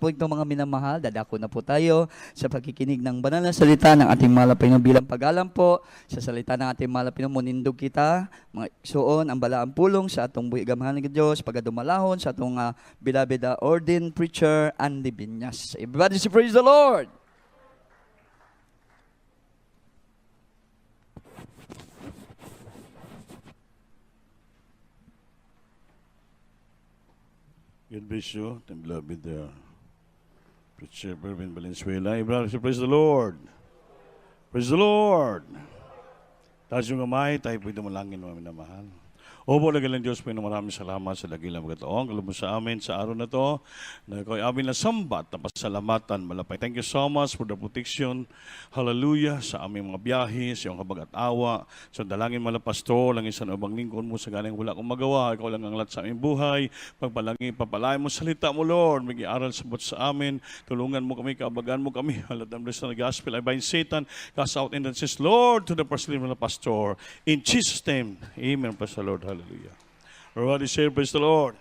po ito mga minamahal, dadako na po tayo sa pagkikinig ng banal na salita ng ating mahal na Panginoon bilang pag-alam po sa salita ng ating mahal na Panginoon. Munindog kita, mga igsoon, ang balaang pulong sa atong buhi gamahan ng Diyos, pagadumalahon sa atong beloved ordained preacher, Andy Binyas. Everybody say praise the Lord! God bless you, and beloved Preacher Pervin Valenzuela. Brother, praise the Lord. Praise the Lord. Taas yung kamay, tayo po ito malangin mga minamahal. Opo, nagilang Diyos po yun, maraming salamat sa dagilang magkataong. Kalubos sa amin sa araw na to, na ikaw ay amin na sambat na pasalamatan malapay. Thank you so much for the protection. Hallelujah sa aming mga biyahe, sa iyong habag at awa. Sa dalangin malapastor, langin sa ubang lingkod mo, sa galing wala kong magawa. Ikaw lang ang lahat sa aming buhay. Pagpalangin, papalain mo salita mo, Lord. Mag-iaral sabot sa amin. Tulungan mo kami, kaabagan mo kami. Halat ang bless na gospel. I bind Satan, cast out in the says, Lord, to the person of the pastor. In Jesus' name, amen. Praise the Lord. Hallelujah. Everybody say, praise the Lord.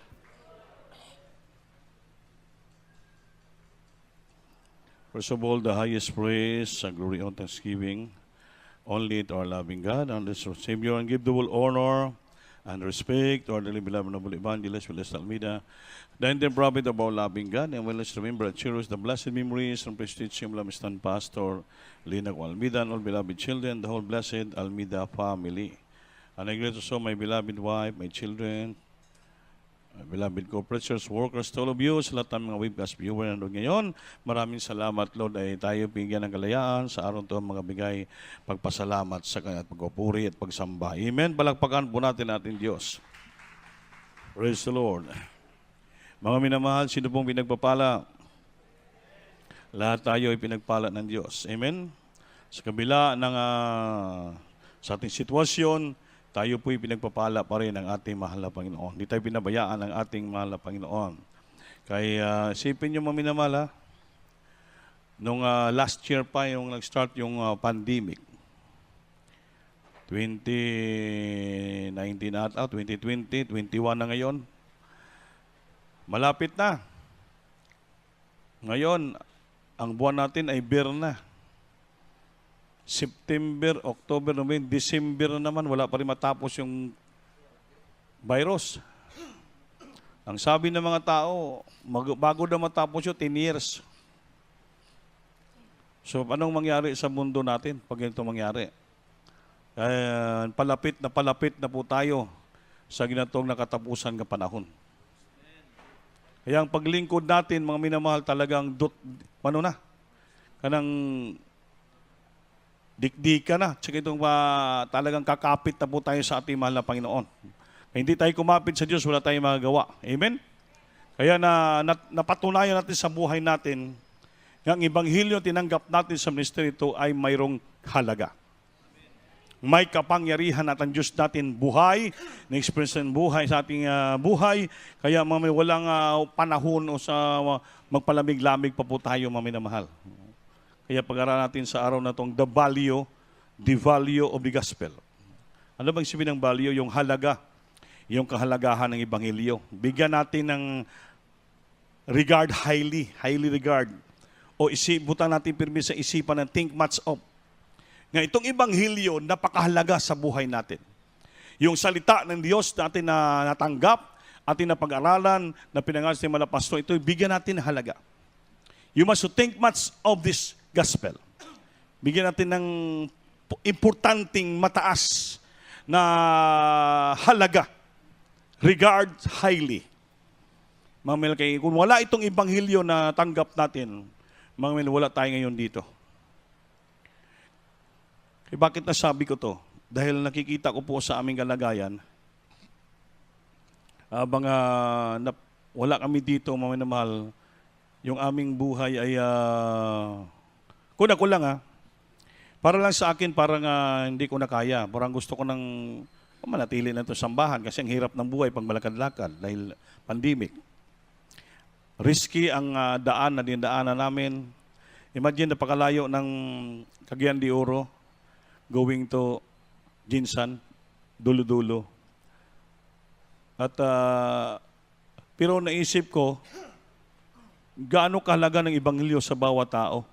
First of all, the highest praise, glory and thanksgiving, only to our loving God, and this Savior, and give the whole honor and respect to our dearly beloved noble evangelist, Willis Almeida, the ended prophet of our loving God, and well, let's remember and cherish the blessed memories and prestige of Lamistan Pastor, Lina Almeida, and all beloved children, the whole blessed Almeida family. And I greet also my beloved wife, my children, my beloved co-preachers, workers, to all of you, sa lahat ng mga webcast viewer na doon ngayon. Maraming salamat, Lord, ay tayo bigyan ng kalayaan sa araw to mga bigay pagpasalamat sa kanya at pagpupuri at pagsamba. Amen. Palakpakan po natin ating Diyos. Praise the Lord. Mga minamahal, sino pong pinagpapala? Lahat tayo ay pinagpala ng Diyos. Amen. Sa kabila ng sa ating sitwasyon, tayo po'y pinagpapala pa rin ng ating mahal na Panginoon. Hindi tayo pinabayaan ng ating mahal na Panginoon. Kaya isipin nyo mga minamahal, nung last year pa yung nag-start yung pandemic, 2019 ata, 2020, 21 na ngayon, malapit na. Ngayon, ang buwan natin ay beer na. September, October, November, December na naman, wala pa rin matapos yung virus. Ang sabi ng mga tao, bago na matapos yun, 10 years. So, anong mangyari sa mundo natin pag ito mangyari? Palapit na po tayo sa ginatong nakatapusan ng panahon. Kaya ang paglingkod natin, mga minamahal, talagang kanang dikdika na. Tsaka itong talagang kakapit na po tayo sa ating mahal na Panginoon. Kaya hindi tayo kumapit sa Diyos, wala tayong magagawa. Amen? Kaya napatunayan natin sa buhay natin nga ang Ebanghelyo tinanggap natin sa ministeryo ito ay mayroong halaga. May kapangyarihan at ang Diyos natin buhay, na-experience ng buhay sa ating buhay. Kaya walang panahon o sa magpalamig-lamig pa po tayo, mga minamahal. Kaya pag-aralan natin sa araw na itong the value of the gospel. Ano bang sabihin ng value? Yung halaga, yung kahalagahan ng Ebanghelyo. Bigyan natin ng regard, highly regard. O butan natin pirmi sa isipan ng think much of. Nga itong Ebanghelyo, napakahalaga sa buhay natin. Yung salita ng Diyos natin na natanggap, atin na pag-aralan, na pinangalan sa mga pastor, ito bigyan natin ng halaga. You must think much of this gospel. Bigyan natin ng importanteng mataas na halaga. Regard highly. Mga milkay, kung wala itong Ebanghelyo na tanggap natin, mga milkay, wala tayo ngayon dito. Bakit nasabi ko to? Dahil nakikita ko po sa aming kalagayan, wala kami dito, mga minamahal, yung aming buhay ay kuna ko lang para lang sa akin, parang hindi ko na kaya. Parang gusto ko nang manatili na ito sambahan kasi ang hirap ng buhay pag malakad-lakad dahil pandemic. Risky ang daan na dinadaanan namin. Imagine, napakalayo ng Cagayan de Oro going to Jinsan, dulo-dulo. At pero naisip ko, gaano kahalaga ng Ebanghelyo sa bawat tao.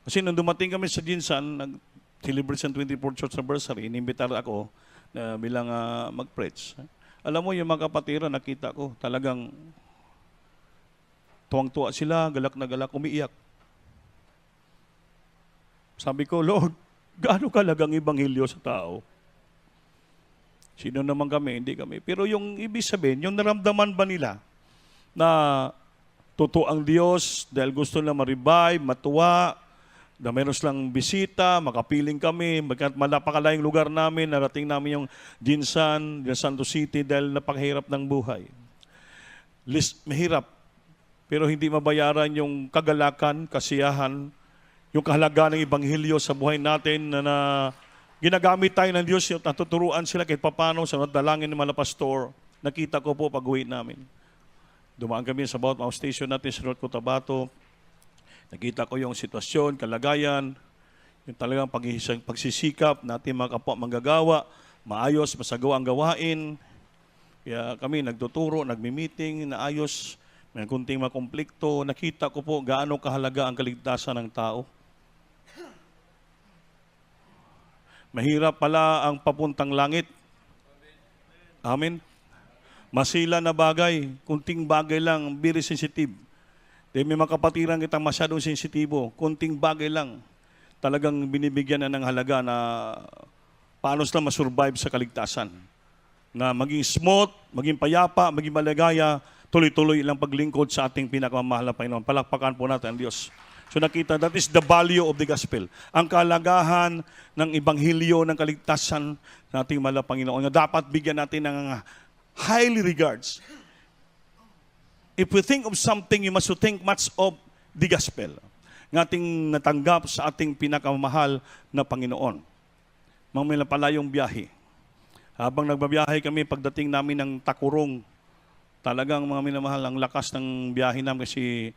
Kasi nung dumating kami sa Jinsan, nag-celebrate sa 24th church anniversary, inimbitar ako na bilang mag-preach. Alam mo, yung mga kapatira, nakita ko, talagang tuwang-tuwa sila, galak na galak, umiiyak. Sabi ko, Lord, gaano kalagang Ebanghelyo sa tao? Sino naman kami? Hindi kami. Pero yung ibig sabihin, yung naramdaman ba nila na totoo ang Diyos dahil gusto nila ma-revive, matuwa, na meron silang bisita, makapiling kami, napakalayong lugar namin, narating namin yung Jinsan, yung Santo City dahil napakahirap ng buhay. Mahirap, pero hindi mabayaran yung kagalakan, kasiyahan, yung kahalagaan ng Ebanghelyo sa buhay natin na ginagamit tayo ng Diyos, yung natuturuan sila kahit papano sa dalangin ng mga pastor. Nakita ko po pag-uwi namin. Dumaan kami sa bawat mga station natin sa North Cotabato. Nakita ko yung sitwasyon, kalagayan, yung talagang pagsisikap natin mga kapwa manggagawa, maayos, masagawa ang gawain. Kaya kami nagtuturo, nagmi-meeting, naayos, may kunting mga konflikto. Nakita ko po gaano kahalaga ang kaligtasan ng tao. Mahirap pala ang papuntang langit. Amen. Masila na bagay, kunting bagay lang, very sensitive. Dahil may mga kapatiran kitang masyadong sensitibo, kunting bagay lang, talagang binibigyan na ng halaga na paano sila masurvive sa kaligtasan. Na maging smooth, maging payapa, maging maligaya, tuloy-tuloy ilang paglingkod sa ating pinakamamahal na Panginoon. Palakpakan po natin ang Diyos. So nakita, that is the value of the gospel. Ang kalagahan ng Ebanghelyo ng kaligtasan ng ating mahal na Panginoon na dapat bigyan natin ng highly regards. If we think of something, you must think much of the gospel. Ng ating natanggap sa ating pinakamahal na Panginoon. Mamaya pala yung biyahe. Habang nagbabiyahe kami, pagdating namin ng Takurong, talagang mga minamahal, ang lakas ng biyahe namin kasi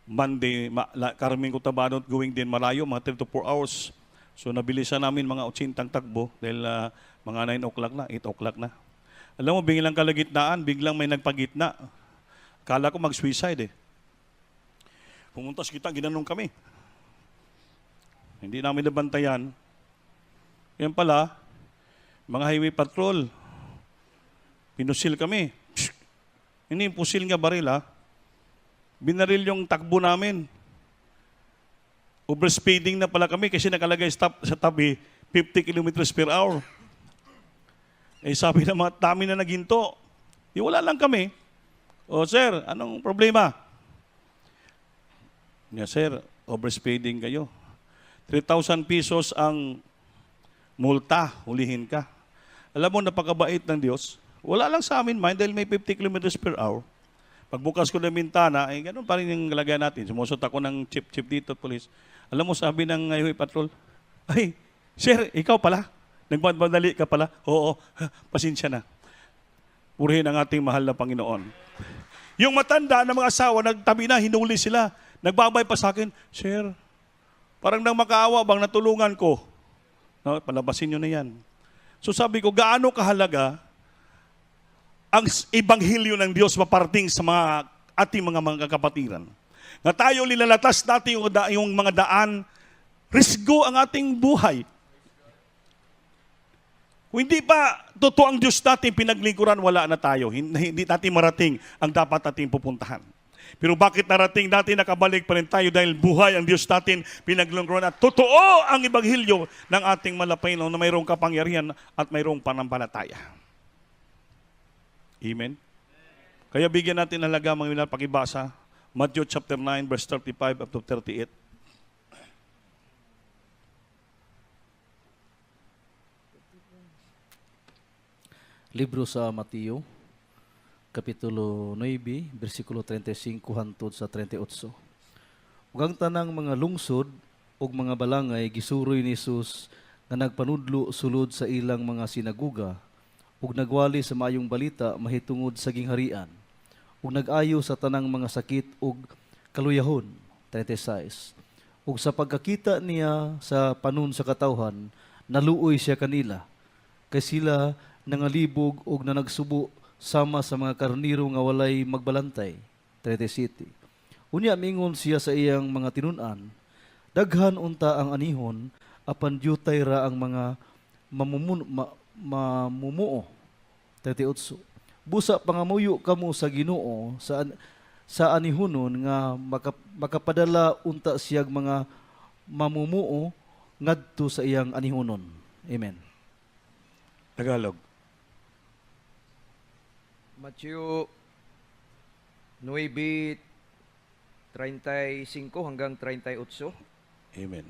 Monday, Carmen Cotabato going din malayo, mga 3 to 4 hours. So nabilisan namin mga 80 takbo dahil mga 9 o'clock na, 8 o'clock na. Alam mo, biglang kalagitnaan, biglang may nagpagitna. Kala ko mag-suicide eh. Pumuntas kita, ginanong kami. Hindi namin nabantayan. Yan pala, mga highway patrol, pinusil kami. Hindi yung pusil nga baril ha. Binaril yung takbo namin. Overspeeding na pala kami kasi nakalagay stop sa tabi 50 kilometers per hour. Eh sabi na mga dami na naginto. Wala lang kami. O sir, anong problema? Yeah, sir, overspeeding kayo. 3,000 pesos ang multa, hulihin ka. Alam mo, napakabait ng Diyos. Wala lang sa amin, mind, dahil may 50 kilometers per hour. Pagbukas ko ng bintana, ay ganun pa rin yung lagay natin. Sumusot ako ng chip dito, police. Alam mo, sabi ng highway patrol, ay, sir, ikaw pala. Nagmadali ka pala. Oo, pasensya na. Purihin ang ating mahal na Panginoon. Yung matanda na mga asawa, nagtabi na, hinuli sila. Nagbabay pa sa akin, sir, parang nang makaawa bang natulungan ko. No, palabasin nyo na yan. So sabi ko, gaano kahalaga ang Ebanghelyo ng Diyos maparating sa mga ating mga kapatiran. Na tayo nilalatas natin yung mga daan, risgo ang ating buhay. Kung hindi pa totoo ang Diyos natin pinaglingkuran, wala na tayo. Hindi natin marating ang dapat nating pupuntahan. Pero bakit narating natin, nakabalik pa rin tayo dahil buhay ang Diyos natin pinaglingkuran at totoo ang Ebanghelyo ng ating Panginoon na mayroong kapangyarihan at mayroong panampalataya. Amen? Kaya bigyan natin halaga mga minal pakibasa, Matthew chapter 9 verse 35 up to 38. Libro sa Mateo, Kapitulo 9, versikulo 35 hangtod sa 38. Ug ang tanang mga lungsod ug mga balangay gisuroy ni Jesus nga nagpanudlo sulod sa ilang mga sinaguga ug nagwali sa maayong balita mahitungod sa gingharian ug nag-ayo sa tanang mga sakit ug kaluyahon. 36. Ug sa pagkakita niya sa panon sa katawhan, naluoy siya kanila, kay sila nangalibog ug nanagsubo sama sa mga karniro nga walay magbalantay. 37. Unya mingon siya sa iyang mga tinunan, daghan unta ang anihon, apan dyutay ra ang mga mamumuo. 38. Busa pangamuyo kamo sa Ginoo sa anihunon nga makapadala unta siyag mga mamumuo ngadto sa iyang anihunon. Amen. Tagalog. Matthew 9:35 hanggang 38. Amen.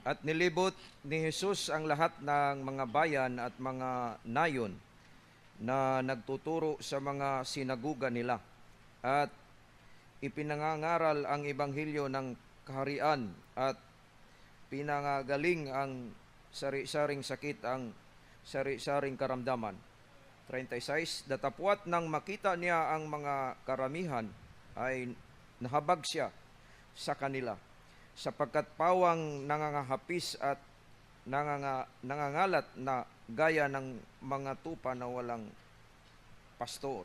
At nilibot ni Jesus ang lahat ng mga bayan at mga nayon na nagtuturo sa mga sinaguga nila at ipinangangaral ang ebanghelyo ng kaharian at pinangagaling ang sari-saring sakit, ang sari-saring karamdaman. 36, datapwat nang makita niya ang mga karamihan ay nahabag siya sa kanila sapagkat pawang nangangahapis at nangangalat na gaya ng mga tupa na walang pastor.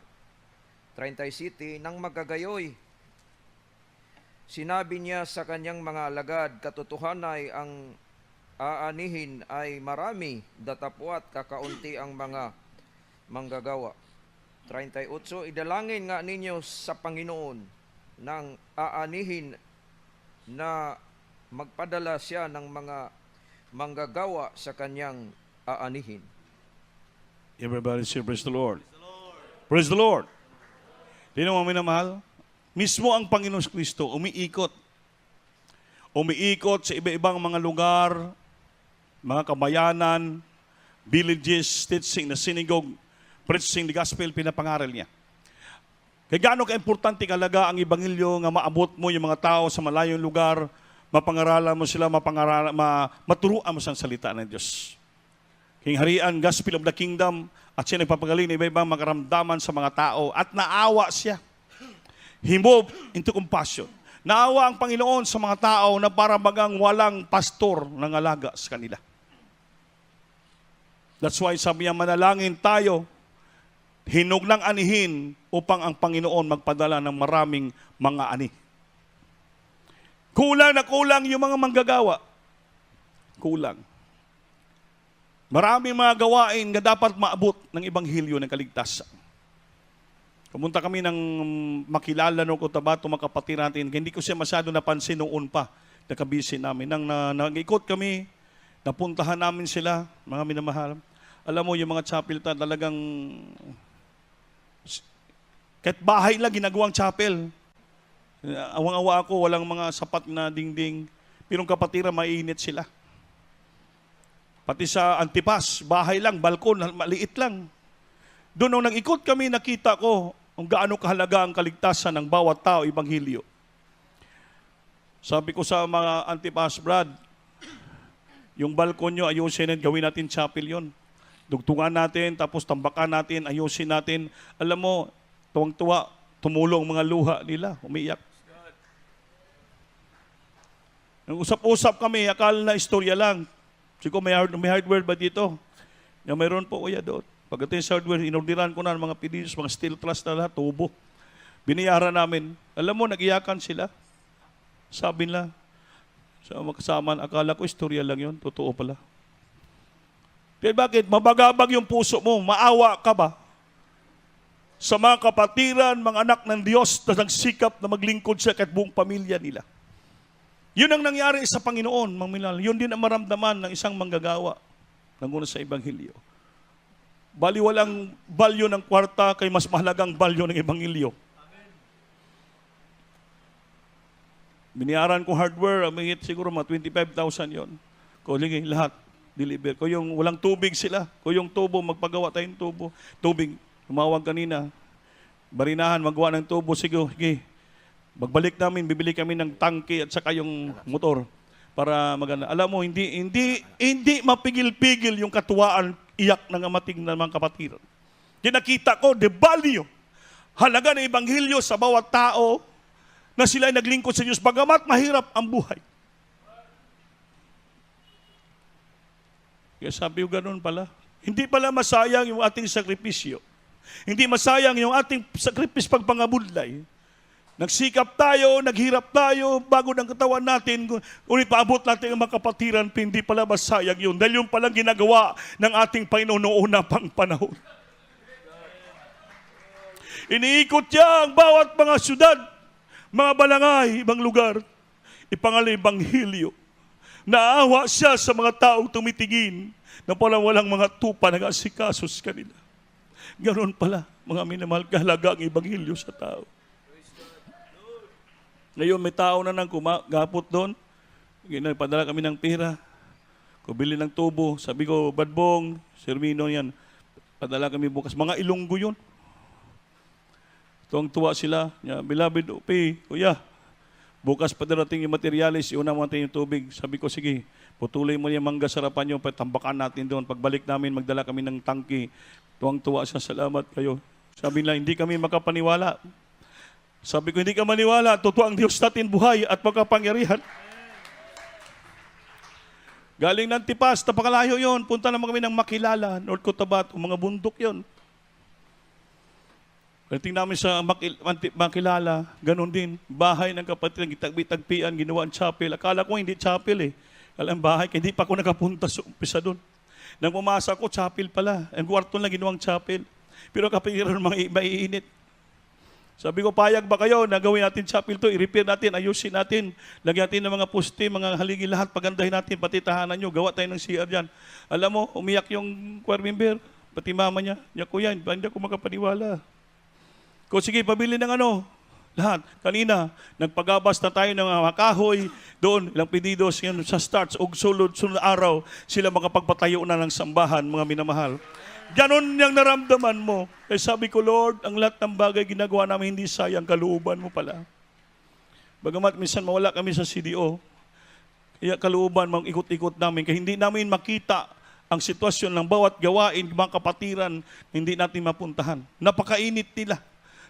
37, nang magagayoy, sinabi niya sa kanyang mga alagad, katotohanay ang aanihin ay marami, datapwat kakaunti ang mga manggagawa. 38, idalangin nga ninyo sa Panginoon ng aanihin na magpadala siya ng mga manggagawa sa kanyang aanihin. Everybody say, praise the Lord. Praise the Lord. Tino mo minamahal? Mismo ang Panginoon Kristo umiikot sa iba-ibang mga lugar, mga kabayanan, villages, teaching na synagogue, preaching the gospel, pinapangaral niya. Kaya gaano ka-importante kalaga ang ebanghelyo nga maabot mo yung mga tao sa malayong lugar, mapangaralan mo sila, maturuan mo sa salita ng Diyos. King Harian, Gospel of the Kingdom, at siya nagpapagaling ng iba-ibang makaramdaman sa mga tao at naawa siya. He moved into compassion. Naawa ang Panginoon sa mga tao na para bagang walang pastor ng alaga sa kanila. That's why sabi niya, manalangin tayo, hinog ng anihin upang ang Panginoon magpadala ng maraming mga ani. Kulang na kulang yung mga manggagawa. Kulang. Maraming mga gawain na dapat maabot ng Ebanghelyo ng kaligtasan. Pumunta kami ng makilala no Cotabato, mga kapatid natin. Hindi ko siya masyado napansin noon pa. Nakabisi namin. Nang nag-ikot kami, napuntahan namin sila, mga minamahal. Alam mo, yung mga chapel talagang kahit bahay lang ginagawang chapel. Awang-awa ako, walang mga sapat na dingding. Pero kapatira, mainit sila. Pati sa Antipas, bahay lang, balkon, maliit lang. Doon nung nag-ikot kami, nakita ko kung gaano kahalaga ang kaligtasan ng bawat tao, Ebanghelyo. Sabi ko sa mga Antipas, Brad, yung balkon nyo, ayusin natin, gawin natin chapel yon. Dugtungan natin, tapos tambakan natin, ayusin natin. Alam mo, tuwang-tuwa, tumulong mga luha nila, umiiyak. Nung usap-usap kami, akala na istorya lang. Siguro may hardware ba dito? Yung mayroon po kuya doon. Pagdating sa hardware, inordiran ko na ng mga PDs, mga steel truss na lahat, tubo. Biniyaran namin. Alam mo, nag-iyakan sila. Sabi nila, sa mga kasama, akala ko istorya lang yun, totoo pala. Kaya bakit? Mabagabag yung puso mo, maawa ka ba? Sa mga kapatiran, mga anak ng Diyos na nagsikap na maglingkod sa kahit buong pamilya nila. Yun ang nangyari sa Panginoon, Mang Milal. Yun din ang maramdaman ng isang manggagawa ng una sa Ebanghelyo. Bali walang balyo ng kwarta kay mas mahalagang balyo ng Ebanghelyo. Biniyaran ko hardware, amingit siguro mga 25,000 yon. Kuling lahat, deliver. Kung yung walang tubig sila, kung yung tubo, magpagawa tayong tubo. Tubig, tumawag kanina. Barinahan, magawa ng tubo, sige. Magbalik namin, bibili kami ng tangke at saka yung motor para maganda. Alam mo, hindi mapigil-pigil yung katuwaan, iyak ng amating ng mga kapatiran. Yung nakita ko, the value, halaga ng Ebanghelyo sa bawat tao na sila ay naglingkod sa Diyos, bagamat mahirap ang buhay. Kaya sabi ko ganun pala, hindi pala masayang yung ating sakripisyo. Hindi masayang yung ating sakripis pagpangabudlay. Nagsikap tayo, naghirap tayo, bago ng katawan natin, ngunit paabot natin ang makapatiran, hindi pala masayang yun. Dahil yung palang ginagawa ng ating Panginoon noong una pang panahon. Iniikot niya ang bawat mga syudad, mga balangay, ibang lugar, ipangalay Ebanghelyo. Naawa siya sa mga taong tumitingin na pala walang mga tupa nag-asikaso sa kanila. Ganon pala, mga minamahal, kahalaga ang Ebanghelyo sa tao. Ngayon may tao na nang gapot doon. Padala kami ng pera. Kubili ng tubo. Sabi ko, Badbong, Sermino yan. Padala kami bukas. Mga Ilonggo yun. Tuwang-tuwa sila. Beloved, Kuya, bukas padarating yung materialis, iuna mo natin yung tubig. Sabi ko, sige, putuloy mo yung mangga sarapan nyo, patambakan natin doon. Pagbalik namin, magdala kami ng tangki. Tuwang-tuwa siya, salamat kayo. Sabi nila, hindi kami makapaniwala. Sabi ko, hindi ka maniwala, totoo ang Diyos natin buhay at makapangyarihan. Galing ng Tipas, napakalayo yon. Punta naman kami ng Makilala, North Cotabato, mga bundok yon. Pagdating namin sa Makilala, ganun din. Bahay ng kapatid, tagpian, ginawa ang chapel. Akala ko hindi chapel eh. Alam, bahay, hindi pa ako nakapunta sa umpisa doon. Nang pumasa ko, chapel pala. Ang kwarto lang ginawang chapel. Pero kapatiran mga maiinit. Sabi ko, payag ba kayo na gawin natin chapel to, i-repair natin, ayusin natin, lagyan natin ng mga poste, mga haligi lahat, pagandahin natin, pati tahanan nyo, gawa tayo ng CR dyan. Alam mo, umiyak yung choir member, pati mama niya, kuya, hindi ako makapaniwala. Kung sige, pabili ng lahat. Kanina, nagpagabas na tayo ng mga kahoy, doon, ilang pedidos, yan, sa starts, o sunod araw, sila makapagpatayo na ng sambahan, mga minamahal. Ganon niyang naramdaman mo. Eh sabi ko, Lord, ang lahat ng bagay ginagawa namin hindi sayang, kalooban mo pala. Bagamat minsan mawala kami sa CDO, kaya kalooban mang ikot-ikot namin, kaya hindi namin makita ang sitwasyon ng bawat gawain, mga kapatiran, hindi natin mapuntahan. Napakainit nila.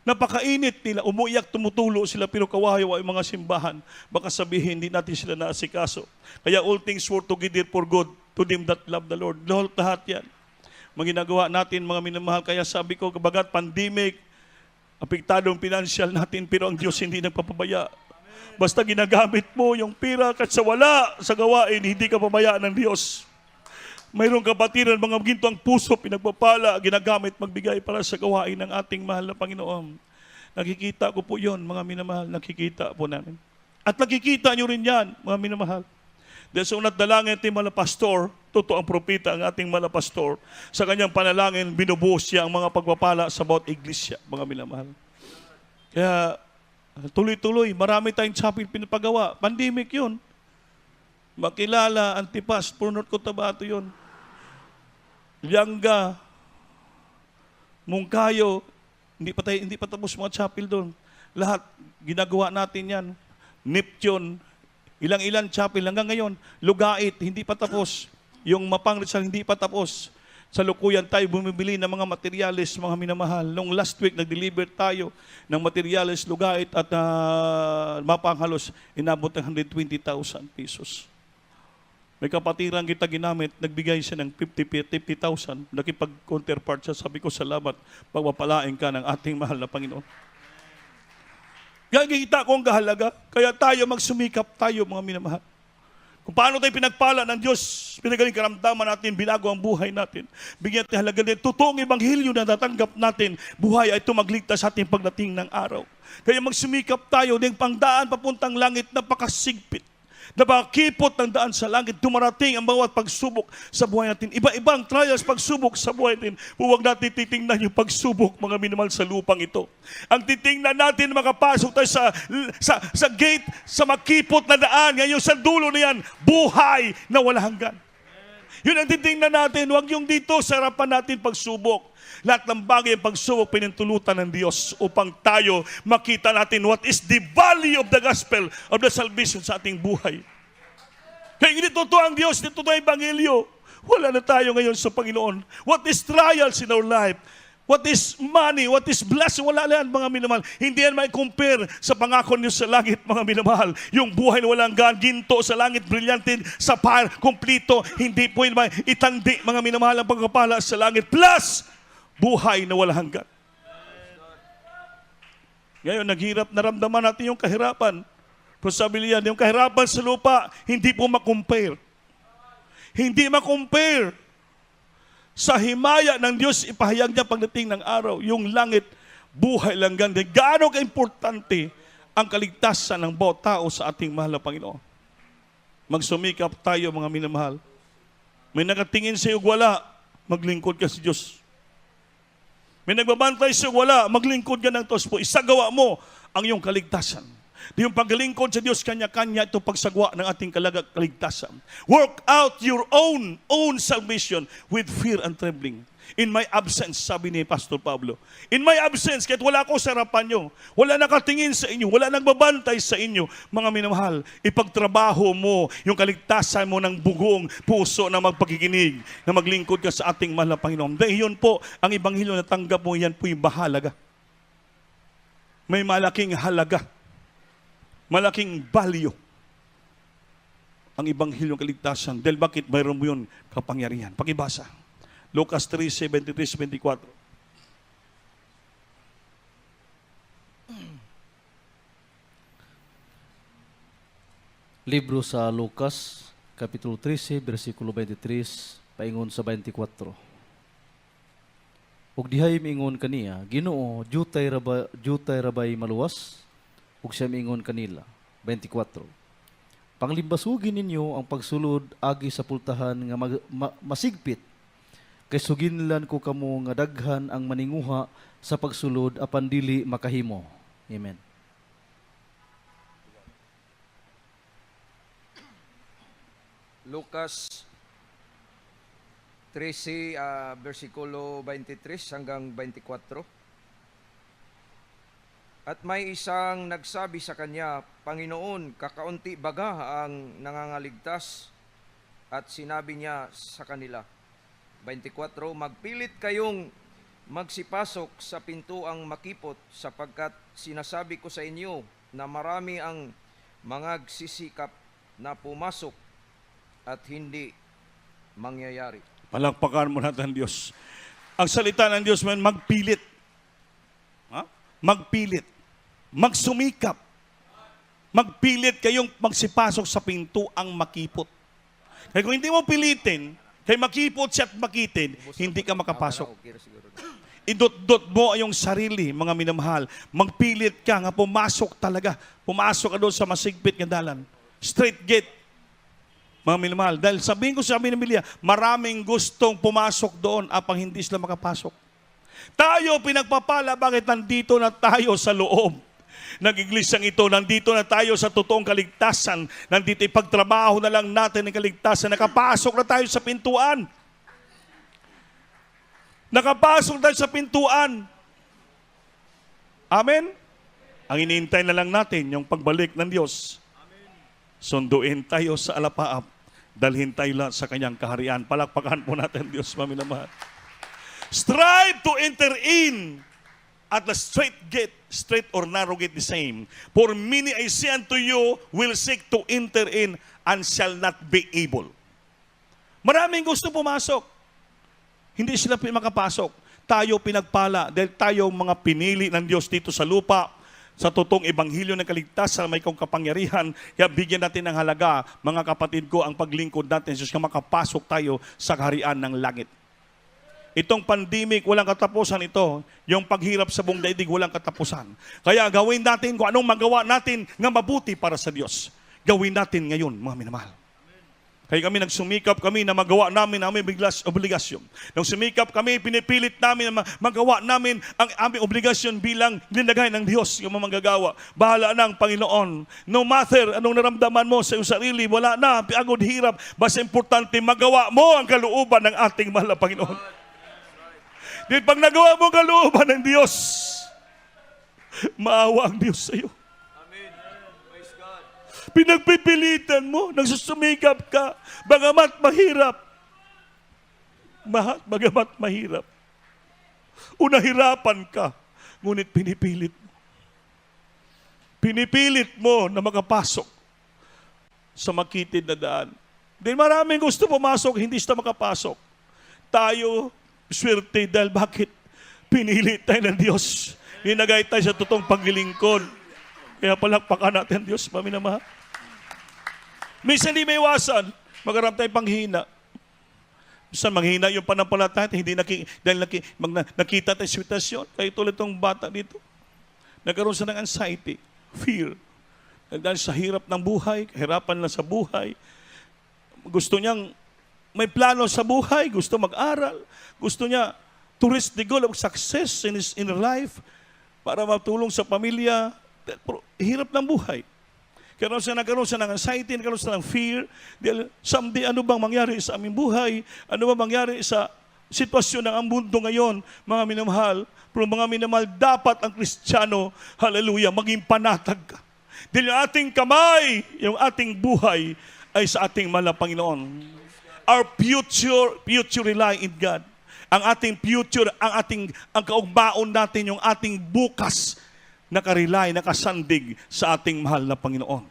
Napakainit nila. Umuiyak, tumutulo sila, pero kawayaw ay mga simbahan. Baka sabihin, hindi natin sila naasikaso. Kaya all things work together for good to them that love the Lord. Lahat yan. Mga ginagawa natin, mga minamahal. Kaya sabi ko, kabagat pandemic, apektadong pinansyal natin, pero ang Diyos hindi nagpapabaya. Basta ginagamit mo yung pira kahit sa wala sa gawain, hindi ka pabayaan ng Diyos. Mayroong kapatiran, mga ginto ang puso, pinagpapala, ginagamit, magbigay para sa gawain ng ating mahal na Panginoon. Nakikita ko po yon, mga minamahal, nakikita po namin. At nakikita nyo rin yan, mga minamahal. Dahil sa unat dalangin ating mga pastor, totoo ang propeta ang ating mga pastor, sa kanyang panalangin, binubuhos siya ang mga pagpapala sa bawat iglesia, mga minamahal. Kaya, tuloy-tuloy, marami tayong chapel pinapagawa. Pandemic yun. Makilala, Antipas, North Cotabato yun. Lianga, Mungkayo, hindi pa tapos mga chapel doon. Lahat, ginagawa natin yan. Neptune, ilang-ilang chapel hanggang ngayon. Lugait, hindi pa tapos. Yung Mapang Rizal, hindi pa tapos. Sa Lukuyan tayo bumibili ng mga materials, mga minamahal. Noong last week, nag-deliver tayo ng materials, Lugait at Mapang Halos, inabot ng 120,000 pesos. May kapatiran kita ginamit, nagbigay siya ng 50,000, nakipag-counterpart siya. Sabi ko, salamat, pagpapalain ka ng ating mahal na Panginoon. Kaya kita ko ang kahalaga. Kaya tayo magsumikap tayo, mga minamahal. Kung paano tayo pinagpala ng Diyos, pinagaling karamdaman natin, binago ang buhay natin. Bigyan natin halaga din. Totoong ebanghelyo na natanggap natin, buhay ay tumagligtas sa ating pagdating ng araw. Kaya magsumikap tayo, din pangdaan papuntang langit, napakasigpit. Napakipot ng daan sa langit, dumarating ang bawat pagsubok sa buhay natin. Iba-ibang trials, pagsubok sa buhay natin. Huwag natin titingnan yung pagsubok, mga minamahal, sa lupang ito. Ang titingnan natin, makapasok tayo sa gate, sa makipot na daan, ngayon sa dulo na yan, buhay na wala hanggan. Yun ang titingnan natin, huwag yung dito sa harapan natin pagsubok. Lahat ng bagay ang pagsubok pinintulutan ng Diyos upang tayo makita natin what is the value of the gospel of the salvation sa ating buhay. Kaya hindi totoo ang Diyos, hindi totoo ang Ebanghelyo. Wala na tayo ngayon sa Panginoon. What is trials in our life? What is money? What is blessing? Wala yan, mga minamahal. Hindi yan may compare sa pangako niyo sa langit, mga minamahal. Yung buhay na walang gan, ginto sa langit, brilyante, sa par, kumplito, hindi po yun may itangdi, mga minamahal, ang pagkapala sa langit. Plus, buhay na walang hanggan. Ngayon, naghirap, naramdaman natin yung kahirapan. Pero sabi niya, yung kahirapan sa lupa, hindi po makompare. Hindi makompare sa himaya ng Diyos, ipahayag niya pagdating ng araw, yung langit, buhay lang ganda. Gaano ka-importante ang kaligtasan ng bawat tao sa ating mahal na Panginoon. Magsumikap tayo, mga minamahal. May nakatingin sa iyo, wala, maglingkod ka sa Diyos. May nagbabantay sa iyo, wala, maglingkod ka ng Diyos po. Isagawa mo ang iyong kaligtasan. Yung paglingkod sa Diyos, kanya-kanya ito pagsagwa ng ating kaligtasan. Work out your own salvation with fear and trembling. In my absence, sabi ni Pastor Pablo, in my absence, kahit wala ako sa harapan nyo, wala nakatingin sa inyo, wala nagbabantay sa inyo, mga minamahal, ipagtrabaho mo yung kaligtasan mo ng bugong puso na magpakikinig, na maglingkod ka sa ating mahal na Panginoon. Dahil yun po, ang Ebanghelyo na tanggap mo, yan po yung bahalaga. May malaking halaga. Malaking value ang Ebanghelyo ng kaligtasan. Dahil bakit mayroon mo yun kapangyarihan? Pakibasa. Lucas 3:73-24. Libro sa Lucas, Kapitulo 13, versikulo 23, paingon sa 24. Ug dihay mingon kaniya, Ginoo, jutay rabay maluwas, ug siya mingon kanila. 24. Panglimbasugin ninyo ang pagsulod agi sa pultahan nga masigpit, kay suginlan ko kamo nga daghan ang maninguha sa pagsulod apan dili makahimo. Amen. Lucas 13, versikulo 23 hanggang 24. At may isang nagsabi sa kanya, Panginoon, kakaunti baga ang nangangaligtas? At sinabi niya sa kanila, 24, magpilit kayong magsipasok sa pintuang makipot, sapagkat sinasabi ko sa inyo na marami ang mga sisikap na pumasok at hindi mangyayari. Palakpakan mo natin Diyos. Ang salita ng Diyos, man, magpilit. Ha? Magpilit. Magsumikap. Magpilit kayong magsipasok sa pintuang makipot. Kaya kung hindi mo pilitin, kay makipot siya at makitin, hindi ka makapasok. Idot-dot mo yung sarili, mga minamahal. Magpilit ka nga pumasok talaga. Pumasok ka doon sa masigpit nga dalan. Straight gate. Mga minamahal. Dahil sabihin ko sa amin ng Biblia, maraming gustong pumasok doon apang hindi sila makapasok. Tayo pinagpapala, bakit nandito na tayo sa loob? Nag-iglisang ito, nandito na tayo sa totoong kaligtasan. Nandito ipagtrabaho na lang natin ng kaligtasan. Nakapasok na tayo sa pintuan. Nakapasok tayo sa pintuan. Amen? Ang iniintay na lang natin, yung pagbalik ng Diyos. Sunduin tayo sa alapaap. Dalhin tayo lang sa kanyang kaharian. Palakpakan po natin, Diyos, maminamahal. Strive to enter in at the straight gate, straight or narrow gate the same. For many I say unto you will seek to enter in and shall not be able. Maraming gusto pumasok. Hindi sila makapasok. Tayo pinagpala dahil tayo mga pinili ng Diyos dito sa lupa, sa totoong ebanghelyo ng kaligtasan, may kong kapangyarihan. Kaya bigyan natin ng halaga, mga kapatid ko, ang paglingkod natin sa Diyos, makapasok tayo sa kaharian ng langit. Itong pandemic, walang katapusan ito. Yung paghirap sa buong daigdig, walang katapusan. Kaya gawin natin kung anong magawa natin nga mabuti para sa Diyos. Gawin natin ngayon, mga minamahal. Kaya kami nagsumikap kami na magawa namin ang aming obligasyon. Nung sumikap kami, pinipilit namin na magawa namin ang aming obligasyon bilang linagay ng Diyos yung mga manggagawa. Bahala na ang Panginoon. No matter anong naramdaman mo sa iyong sarili, wala na, piagod hirap. Basta importante, magawa mo ang kalooban ng ating mahal na Panginoon. Dahil pag nagawa mo ang kalooban ng Diyos, maawa ang Diyos sa iyo. Pinagpipilitan mo, nagsusumikap ka, bagamat mahirap. Bagamat mahirap. Unahirapan ka, ngunit pinipilit mo. Pinipilit mo na makapasok sa makitid na daan. Dahil maraming gusto pumasok, hindi sila makapasok. Tayo, swerte dahil bakit? Pinili tayo ng Diyos. Linagay tayo sa totoong paglilingkod. Kaya palakpakan natin Diyos, paminamahal. Minsan hindi may iwasan, magkaroon tayo panghina. Minsan manghina yung panampalataya, dahil nakita tayo sa sitwasyon. Kaya tulad itong bata dito. Nagkaroon siya ng anxiety, fear. Dahil sa hirap ng buhay, kahirapan lang sa buhay. Gusto niyang may plano sa buhay, gusto mag-aral, gusto niya to reach the goal of success in her life para matulong sa pamilya. Pero hirap ng buhay. Nagkaroon siya ng anxiety, nagkaroon siya ng fear. Dahil someday, ano bang mangyari sa aming buhay? Ano bang mangyari sa sitwasyon ng ang mundo ngayon, mga minamahal? Pero mga minamahal, dapat ang Kristiyano, hallelujah, maging panatag ka. Dahil yung ating kamay, yung ating buhay, ay sa ating mahal na Panginoon. Our future rely in God. Ang ating future, ang kaugbaon natin, yung ating bukas, nakarely, nakasandig sa ating mahal na Panginoon.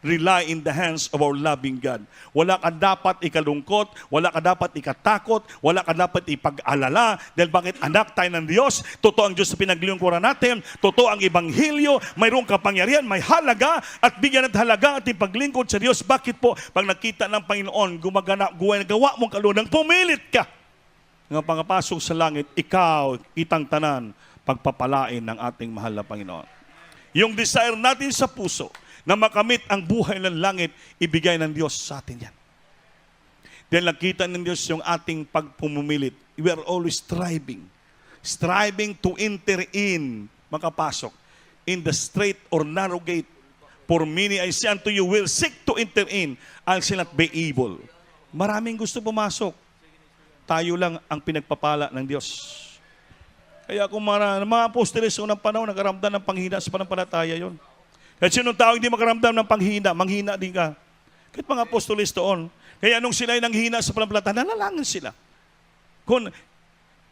Rely in the hands of our loving God. Wala ka dapat ikalungkot, wala ka dapat ikatakot, wala ka dapat ipag-alala, dahil bakit anak tayo ng Diyos, totoo ang Diyos sa pinaglingkuran natin, totoo ang Ebanghelyo, mayroong kapangyarihan, may halaga, at bigyan at halaga at ipaglingkod sa Diyos. Bakit po? Pag nakita ng Panginoon, gawa mong kalunang, pumilit ka. Nga pangapasok sa langit, ikaw, kitang tanan, pagpapalain ng ating mahal na Panginoon. Yung desire natin sa puso na makamit ang buhay ng langit, ibigay ng Diyos sa atin yan. Dahil nakita ng Diyos yung ating pagpumumilit. We are always striving to enter in, makapasok, in the straight or narrow gate. For many, I say unto you, will seek to enter in, and shall not be able. Maraming gusto pumasok. Tayo lang ang pinagpapala ng Diyos. Kaya kung mga apostoles unang panahon, nagaramdam ng panghina sa panampalataya yon. Kahit sinong tao hindi makaramdam ng panghina, manghina din ka. Kahit mga apostoles doon. Kaya nung sila ay nanghina sa panampalataya, nanalangin sila. Kung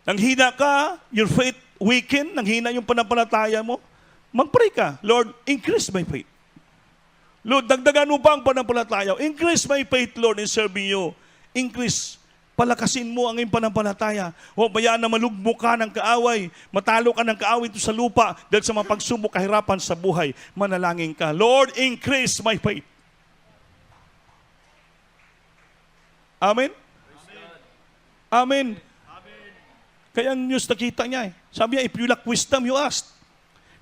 nanghina ka, your faith weaken, nanghina yung panampalataya mo, mag-pray ka, Lord, increase my faith. Lord, dagdagan mo pa ang panampalataya. Increase my faith, Lord, in serving you. Increase. Palakasin mo ang iyong panampalataya. O bayaan na malugmo ka ng kaaway. Matalo ka ng kaaway ito sa lupa dahil sa mga pagsubok, kahirapan sa buhay. Manalangin ka, Lord, increase my faith. Amen? Amen. Kaya ang news nakita niya. Sabi niya, if you lack wisdom, you ask.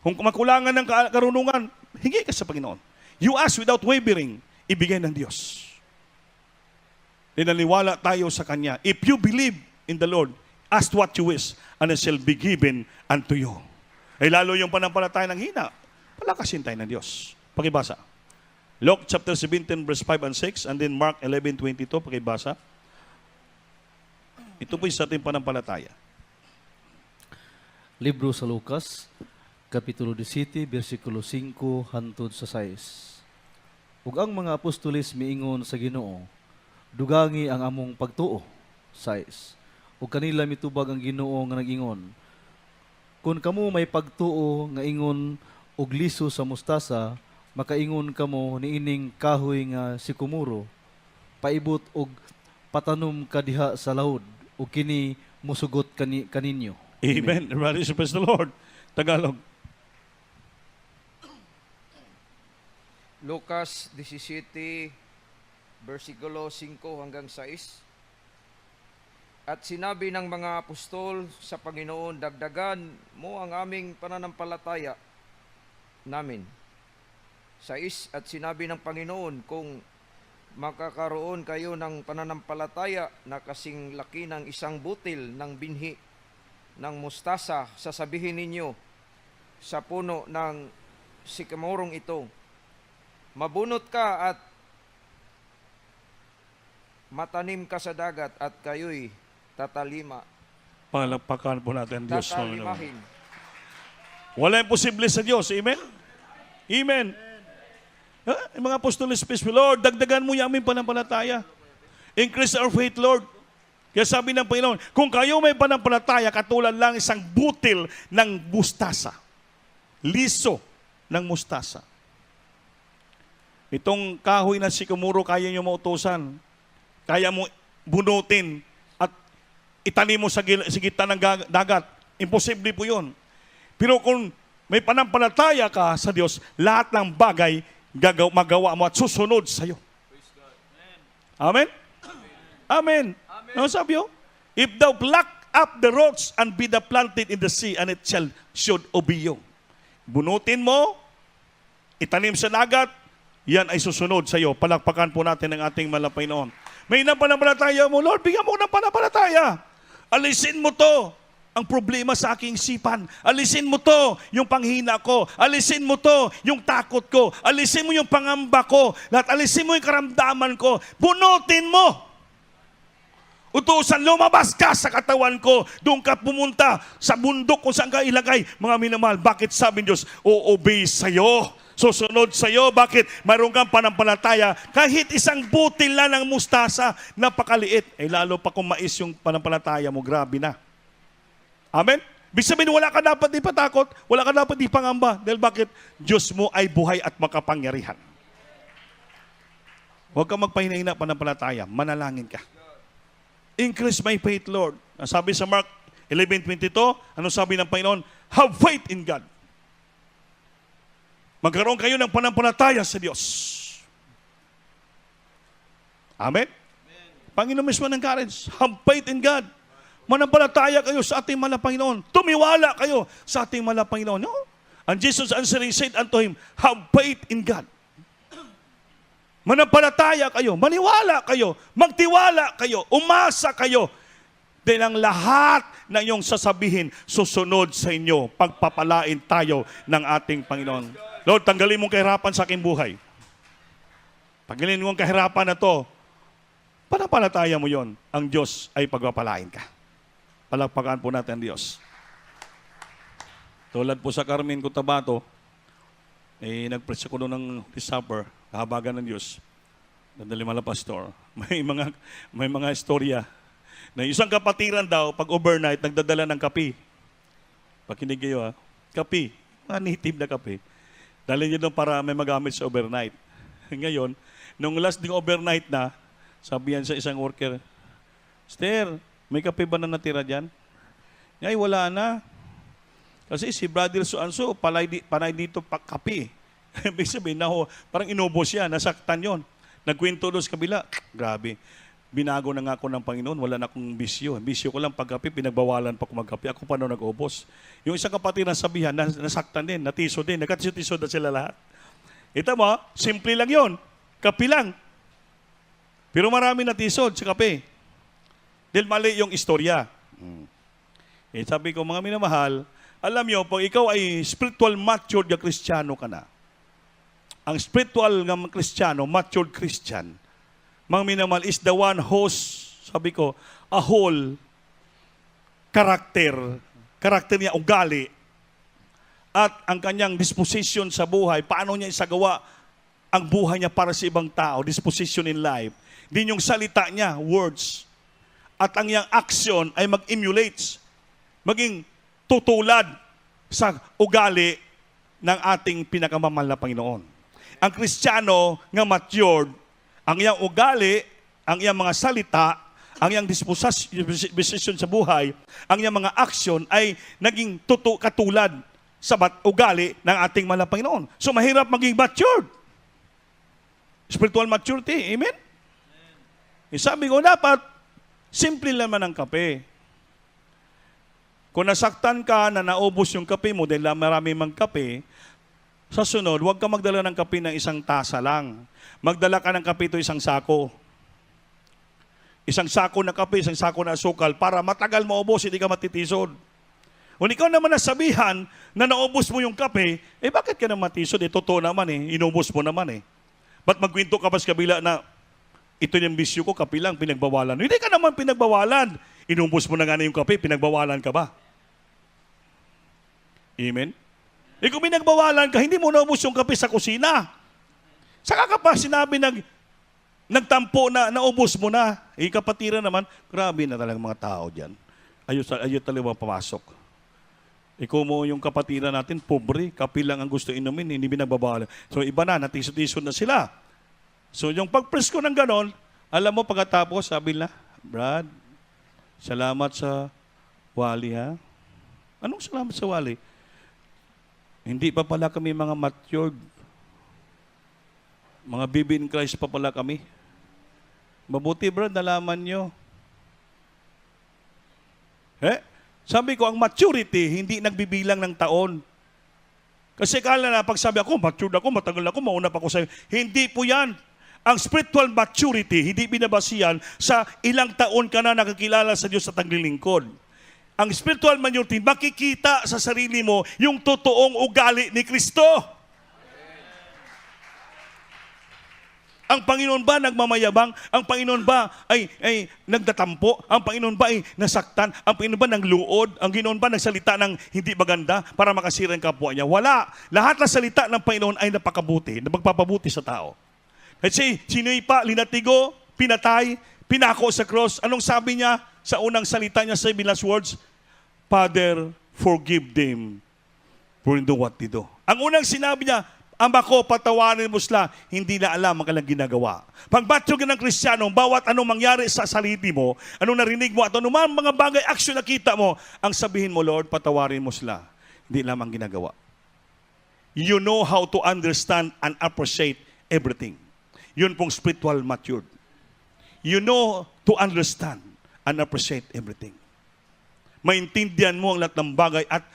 Kung makulangan ng karunungan, hingi ka sa Panginoon. You ask without wavering, ibigay ng Diyos. Ninaniwala tayo sa Kanya. If you believe in the Lord, ask what you wish, and it shall be given unto you. Ay lalo yung panampalataya ng hina, palakasin tayo ng Diyos. Pakibasa. Luke chapter 17, verse 5 and 6, and then Mark 11:22, pakibasa. Ito po sa ating panampalataya. Libro sa Lucas, Kapitulo 17, versikulo 5 hantod sa 6. Ug ang mga apostoles miingon sa Ginoo, dugangi ang among pagtuo. 6. Ug kanila mitubag ang Ginoo nga nag-ingon, kung kamo may pagtuo nga ingon og liso sa mustasa, makaingon kamo niining kahoy nga sikomoro, paibot og patanom ka diha sa laod, ug kini musugot kaninyo. Amen. Everybody praise the Lord. Tagalog. Lucas 17, versikulo 5 hanggang 6. At sinabi ng mga apostol sa Panginoon, dagdagan mo ang aming pananampalataya namin. 6. At sinabi ng Panginoon, kung makakaroon kayo ng pananampalataya na kasing laki ng isang butil ng binhi ng mustasa, sasabihin ninyo sa puno ng sikamorong ito, mabunot ka at matanim ka sa dagat at kayo'y tatalima. Palakpakan po natin ang Diyos. Tatalimahin. Wala imposible sa Diyos. Amen? Amen. Yung mga apostoles, Lord, dagdagan mo yung aming panampalataya. Increase our faith, Lord. Kaya sabi ng Panginoon, kung kayo may panampalataya, katulad lang isang butil ng mustasa. Liso ng mustasa. Itong kahoy na sikomoro, kaya nyo mautusan. Kaya mo bunutin at itanim mo sa gitna ng dagat. Imposible po yun. Pero kung may panampalataya ka sa Diyos, lahat ng bagay magawa mo at susunod sa iyo. Amen? Amen. Ano sabi yo? If thou pluck up the roots and be the planted in the sea, and it should obey you. Bunutin mo, itanim sa dagat, yan ay susunod sa iyo. Palakpakan po natin ang ating malapay noon. May napanampalataya mo, Lord, bigyan mo ng panampalataya. Alisin mo to, ang problema sa aking isipan. Alisin mo to, yung panghina ko. Alisin mo to, yung takot ko. Alisin mo yung pangamba ko. Lahat alisin mo yung karamdaman ko. Bunutin mo. Utusan, lumabas ka sa katawan ko. Doon ka pumunta sa bundok kung saan ka ilagay. Mga minamahal, bakit sabi ng Diyos, o-obey sa'yo? Susunod sa'yo. Bakit? Mayroon kang panampalataya. Kahit isang butil lang ng mustasa, napakaliit. Eh lalo pa kung mais yung panampalataya mo, grabe na. Amen? Ibig sabihin, wala ka dapat ipatakot, wala ka dapat ipangamba. Dahil bakit? Diyos mo ay buhay at makapangyarihan. Huwag ka magpahinahina panampalataya. Manalangin ka. Increase my faith, Lord. Ang sabi sa Mark 11:22, ano sabi ng Panginoon? Have faith in God. Magkaroon kayo ng panampalataya sa Diyos. Amen? Panginoon mismo ng courage. Have faith in God. Manampalataya kayo sa ating mahal na Panginoon. Tumiwala kayo sa ating mahal na Panginoon. No? And Jesus answering said unto him, have faith in God. Manampalataya kayo, maniwala kayo, magtiwala kayo, umasa kayo. Dahil ang lahat ng iyong sasabihin, susunod sa inyo, pagpapalain tayo ng ating Panginoon. Lord, tanggalin mong kahirapan sa aking buhay. Tanggalin mong kahirapan na to, panampalataya mo yon, ang Diyos ay pagpapalain ka. Palakpakan po natin ang Diyos. Tulad po sa Carmen Cotabato, nag-preach ako noon ng Supper, kahabagan ng Diyos. Nadali mala pastor. May mga istorya na isang kapatiran daw, pag overnight, nagdadala ng kape. Pakinig kayo ha. Kape. Mga native na kape. Dali niyo doon para may magamit sa overnight. Ngayon, nung last ding overnight na, sabi yan sa isang worker, Esther, may kape ba na natira dyan? Ay, wala na. Kasi si Brother So-and-so, panay dito kape. Ibig sabihin, parang inubos siya, nasaktan yon. Nagkwento doon sa kabila, grabe. Binago na nga ako ng Panginoon, wala na akong bisyo. Bisyo ko lang pagkape, pinagbawalan pa ako magkape. Ako pa na nag-ubos. Yung isang kapatid na sabihan, nasaktan din, natiso din, nagkatiso na sila lahat. Ito mo, simple lang yon, kape lang. Pero marami natisod sa kape. Dahil mali yung istorya. Sabi ko, mga minamahal, alam nyo, pag ikaw ay spiritual matured na Kristiyano ka na, ang spiritual nga Kristiyano, matured Christian, mga minamahal, is the one whose, sabi ko, a whole karakter niya, ugali, at ang kanyang disposition sa buhay, paano niya isagawa ang buhay niya para sa ibang tao, disposition in life. Din yung salita niya, words, at ang iyang action ay mag-emulate, maging tutulad sa ugali ng ating pinakamamahal na Panginoon. Ang Kristiyano nga matured, ang iyang ugali, ang iyang mga salita, ang iyang disposition sa buhay, ang iyang mga action ay naging katulad sa ugali ng ating mahal na Panginoon. So mahirap maging matured. Spiritual maturity, amen? Sabi ko, dapat simple naman ang kape. Kung nasaktan ka na naubos yung kape mo dahil marami mang kape, sa sunod, huwag ka magdala ng kape ng isang tasa lang. Magdala ka ng kape ito isang sako. Isang sako na kape, isang sako na asukal para matagal maubos, hindi ka matitisod. Kung ikaw naman nasabihan na naubos mo yung kape, bakit ka na matisod? Totoo naman inubos mo naman Ba't magkwento ka pa sa kabila na ito yung bisyo ko, kape lang, pinagbawalan. Hindi ka naman pinagbawalan. Inubos mo na nga na yung kape, pinagbawalan ka ba? Amen? Kung pinagbawalan ka, hindi mo naubos yung kape sa kusina. Saka ka pa sinabi nagtampo na, naubos mo na. Kapatiran naman, grabe na talagang mga tao dyan. Ayaw talaga papasok. Ikaw mo yung kapatiran natin, pobre, kape lang ang gusto inumin, hindi pinagbawalan. So iba na, natisod-tisod na sila. So yung pag-press ko ng ganon, alam mo pagkatapos, sabi na, Brad, salamat sa wali ha. Anong salamat sa wali? Hindi pa pala kami mga matured. Mga baby in Christ pa pala kami. Mabuti bro, nalaman nyo. Sabi ko, ang maturity, hindi nagbibilang ng taon. Kasi kala na, pag sabi ako, matured ako, matagal ako, mauna pa ako sa'yo. Hindi po yan. Ang spiritual maturity, hindi binabasihan sa ilang taon ka na nakakilala sa Diyos at naglilingkod. Ang spiritual maturity, makikita sa sarili mo yung totoong ugali ni Kristo. Ang Panginoon ba nagmamayabang? Ang Panginoon ba ay nagtatampo? Ang Panginoon ba ay nasaktan? Ang Panginoon ba nagluod? Ang Ginoon ba nagsalita ng hindi maganda para makasira ang kapwa niya? Wala. Lahat ng salita ng Panginoon ay napakabuti, napagpapabuti sa tao. Kasi sinuipa, linatigo, pinatay, pinako sa cross. Anong sabi niya sa unang salita niya sa last words? Father, forgive them for they do what they do. Ang unang sinabi niya, Ama ko, patawarin mo sila, hindi na alam ang kanilang ginagawa. Pag mature ka ng Kristiyano, bawat anong mangyari sa sarili mo, anong narinig mo, at anong mga bagay, action na kita mo, ang sabihin mo, Lord, patawarin mo sila. Hindi lamang ginagawa. You know how to understand and appreciate everything. Yun pong spiritual matured. You know to understand and appreciate everything. Maintindihan mo ang lahat ng bagay at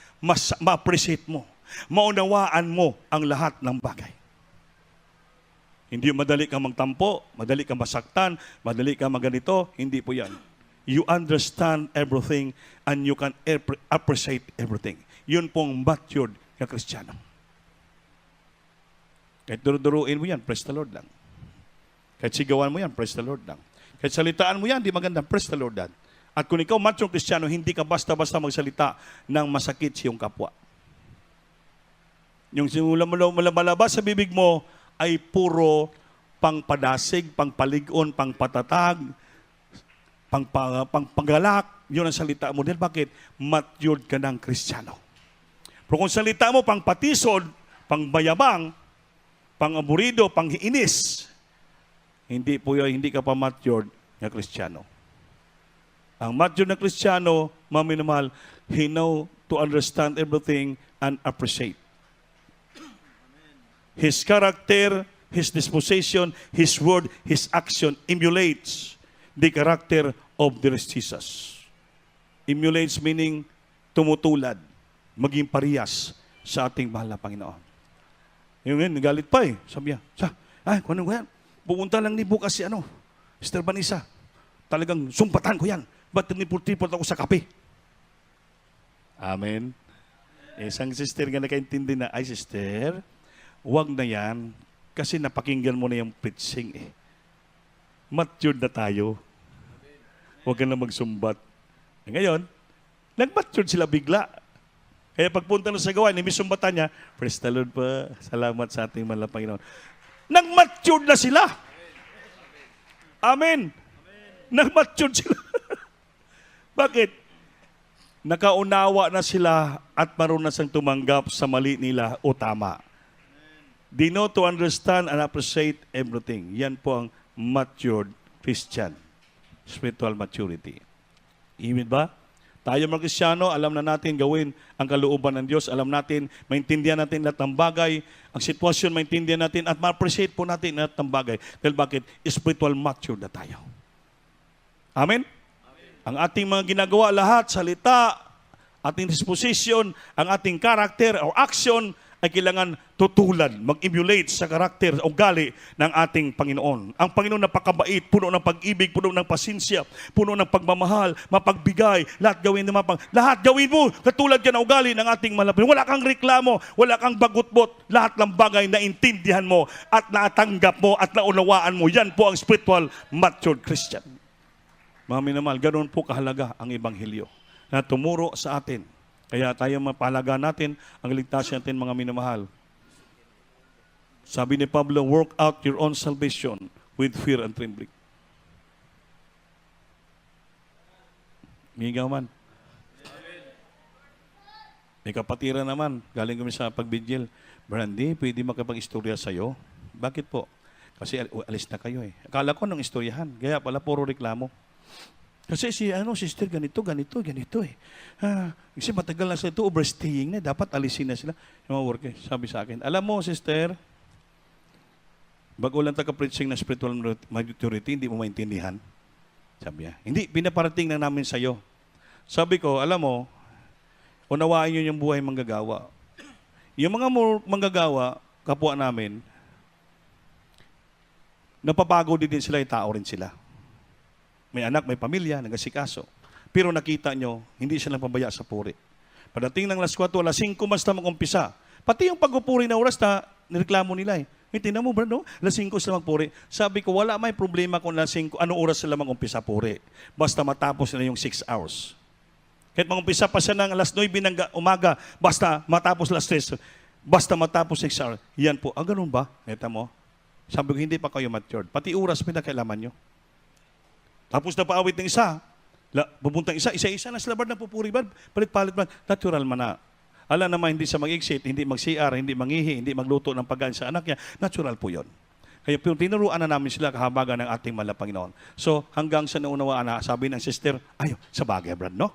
ma-appreciate mo. Maunawaan mo ang lahat ng bagay. Hindi madali kang magtampo, madali kang masaktan, madali kang maganito. Hindi po yan. You understand everything and you can appreciate everything. Yun pong matured na Kristiyano. Kahit duruduruin mo yan, praise the Lord lang. Kahit sigawan mo yan, praise the Lord lang. Kahit salitaan mo yan, di maganda, praise the Lord lang. At kung ikaw mature Kristiyano, hindi ka basta-basta magsalita ng masakit sa iyong kapwa. Yung lumalabas sa bibig mo ay puro pangpadasig, pangpaligon, pangpatatag, pangpagalak. Yun ang salita mo. Dahil bakit? Matured ka ng Kristiyano. Pero kung salita mo pangpatisod, pangbayabang, pangaburido, panghiinis, hindi po yun, hindi ka pa matured na Kristiyano. Ang matured na Kristiyano, maminamahal, he know to understand everything and appreciate. His character, his disposition, his word, his action emulates the character of the Lord Jesus. Emulates meaning tumutulad, maging parehas sa ating mahal na Panginoon. Yung yun, nagalit pa eh. Sabi niya, kung ano yan? Pupunta lang ni bukas si Mr. Vanessa. Talagang sumpatan ko yan. Ba't nipot-tipot ako sa kape? Amen. Isang sister nga nakaintindi na, ay sister, huwag na yan, kasi napakinggan mo na yung preaching eh. Matured na tayo. Huwag ka na magsumbat. Ngayon, nag-matured sila bigla. Kaya pagpunta na sa gawa, nimisumbatan niya, praise the Lord pa, salamat sa ating mahal na Panginoon. Nag-matured na sila. Amen. Nag-matured sila. Bakit? Nakaunawa na sila at marunong na siyang tumanggap sa mali nila o tama. They know to understand and appreciate everything. Yan po ang matured Christian. Spiritual maturity. Amen ba? Tayo mga Kristiyano, alam na natin gawin ang kalooban ng Diyos. Alam natin, maintindihan natin lahat ng bagay. Ang sitwasyon, maintindihan natin at ma-appreciate po natin lahat ng bagay. Dahil bakit? Spiritual mature na tayo. Amen? Ang ating mga ginagawa lahat, salita, ating disposition, ang ating character or action, ay kailangan tutulad, mag-emulate sa karakter o ugali ng ating Panginoon. Ang Panginoon napakabait, puno ng pag-ibig, puno ng pasinsya, puno ng pagmamahal, mapagbigay, lahat gawin lahat gawin mo, katulad yan ang ugali ng ating malapit. Wala kang reklamo, wala kang bagutbot, lahat ng bagay na intindihan mo at natanggap mo at naunawaan mo. Yan po ang spiritual matured Christian. Mga minamahal, ganoon po kahalaga ang Ebanghelyo na tumuro sa atin. Kaya tayo mapahalaga natin ang ligtasan natin, mga minamahal. Sabi ni Pablo, work out your own salvation with fear and trembling. Migaw man. May kapatiran naman, galing kami sa pagbigil. Brandy, pwede makapag-istorya sa'yo? Bakit po? Kasi alis na kayo eh. Akala ko nung istoryahan, kaya pala puro reklamo. Kasi sister, ganito eh. Kasi matagal na sila ito, overstaying na, dapat alisin na sila. Yung mga worker, sabi sa akin, alam mo, sister, bago lang taga-preaching na spiritual maturity, hindi mo maintindihan. Sabi niya, hindi, pinaparating na namin sa'yo. Sabi ko, alam mo, unawain nyo yung buhay manggagawa. Yung mga manggagawa, kapwa namin, napapagod din sila, yung tao rin sila. May anak, may pamilya, nagasikaso. Pero nakita nyo, hindi sila pabaya sa puri. Padating ng alas 4, alas 5, mas na mag-umpisa. Pati yung pagpupuri na oras na nireklamo nila eh. Tingnan mo, bro, alas 5 sila magpuri. Sabi ko, wala may problema kung alas 5, anong oras sila mag-umpisa puri. Basta matapos nila yung 6 hours. Kahit mag-umpisa pa siya ng alas 9 ng umaga, basta matapos alas 3, basta matapos 6 hours. Yan po. Ganun ba? Kita mo? Sabi ko, hindi pa kayo matured. Pati oras pinakailaman nyo. Tapos na paawit ng isa, pupuntang isa-isa na sila na pupuri ba? Palit-palit ba? Natural man na. Alam naman, hindi siya mag-exit, hindi mag-CR, hindi mangihi, hindi magluto ng pagkain sa anak niya. Natural po yon. Kaya tinuruan na namin sila kahabagan ng ating mahal na Panginoon. So, hanggang sa naunawaan na, sabi ng sister, ayo, sa bagay, Brad, no?